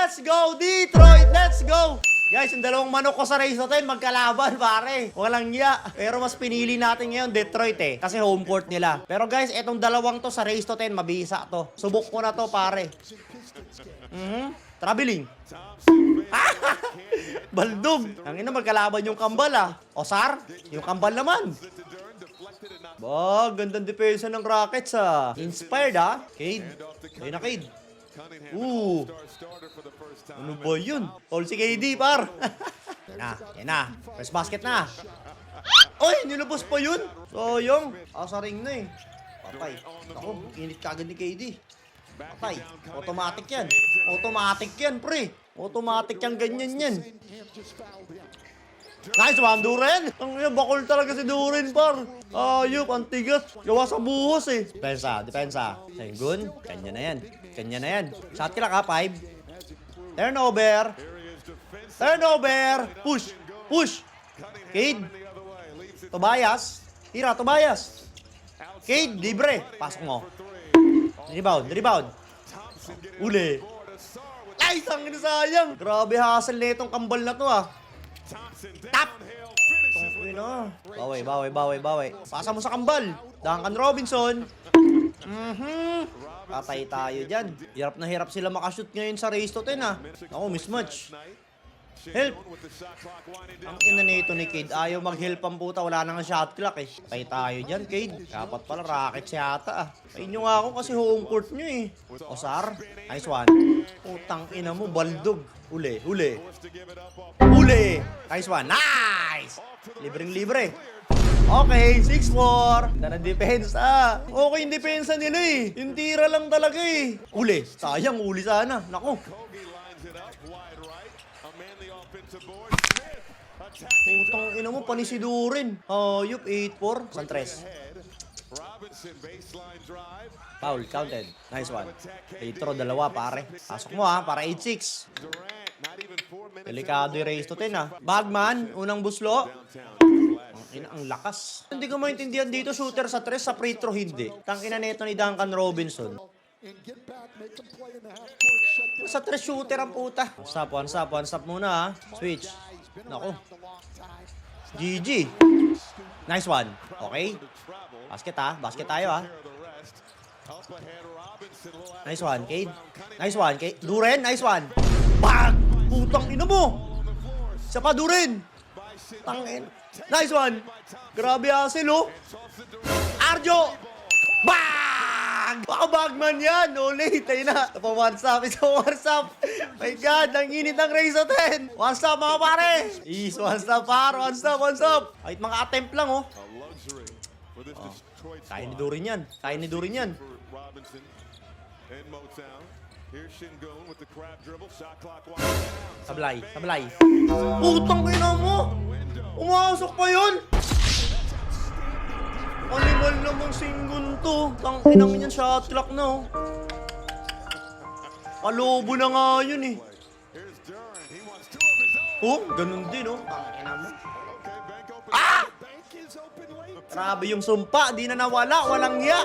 Let's go, Detroit! Let's go! Guys, yung dalawang manok ko sa race natin, magkalaban, pare. Walang iya. Pero mas pinili natin ngayon, Detroit eh. Kasi home court nila. Pero guys, etong dalawang to sa race to 10, mabisa to. Subok ko na to, pare. Traveling. Baldog. Ang ina, magkalaban yung kambal ah. Osar, yung kambal naman. Gandang depensa ng Rockets ah. Inspired ah. Cade. Ayun na, Cade. Ano ba yun? All si KD, par. Yan na. First basket na. Oy, nilabas pa yun. Sayang. Sa ring na eh. Patay. Ako, init kagad ni KD. Patay. Automatic yan. Automatic yan, pre. Automatic yan, ganyan yan. Nice one, Duren. Ang bakol talaga si Duren, par. Ayop, ang tigas. Gawa sa buhos eh. Depensa. Sengun. Kanya na yan. Shot clock ha, 5. Turnover. Push. Cade. Tobias. Tira, Tobias. Cade, libre. Pasok mo. Rebound. Uli. Ay, sangin na sayang. Grabe hassle na itong kambal na to ah. Tap! Bawi. Pasa mo sa kambal. Duncan Robinson. Patay tayo dyan. Hirap na hirap sila makashoot ngayon sa race to 10 ah. Ako, mismatch. Help! Ang ina nito ni Cade. Ayaw mag-help ang puta. Wala nang shot clock eh. Patay tayo dyan, Cade. Dapat pala Rockets yata ah. Pain nyo nga ako kasi home court nyo eh. Osar. Nice one. Putang ina mo, baldog. Uli. Nice one. Nice! Libreng-libre. Okay, 6-4. Ganda na depensa. Okay yung depensa nila eh. Yung tira lang talaga eh. Uli. Sayang, uli sana. Naku. Putang ina mo, panisidurin. Yup, 8-4. Santres. Foul, counted. Nice one. Litro, dalawa pare. Pasok mo ha, para 8-6. Delikado yung race to 10 ha. Bagman, unang buslo. Ang lakas. Hindi ko maintindihan dito, shooter sa 3, sa free throw hindi. Tangina neto ni Duncan Robinson. Sa 3 shooter ang puta. One stop muna ha. Switch. Naku. GG. Nice one. Okay. Basket tayo ha. Nice one, Cade. Duren, nice one. Bang! Putang ina mo. Isa pa, Duren. Tangin. Nice one. Grabe hassle oh. Arjo. Bang! Baka bagman yan. No late. Ayun na. One stop. My God. Ang init ng race to 10. One stop mga pare. One stop par. One stop. Kahit mga attempt lang oh. Kaya ni Durin yan. Sablay. Putang ina mo. Umasok pa yun. Animal namang singgun to. Tangina mo yan, shot clock na oh. Palobo na nga yun eh. Oh, ganun din oh. Tangina mo. Grabe yung sumpa, di na nawala, walang hiya.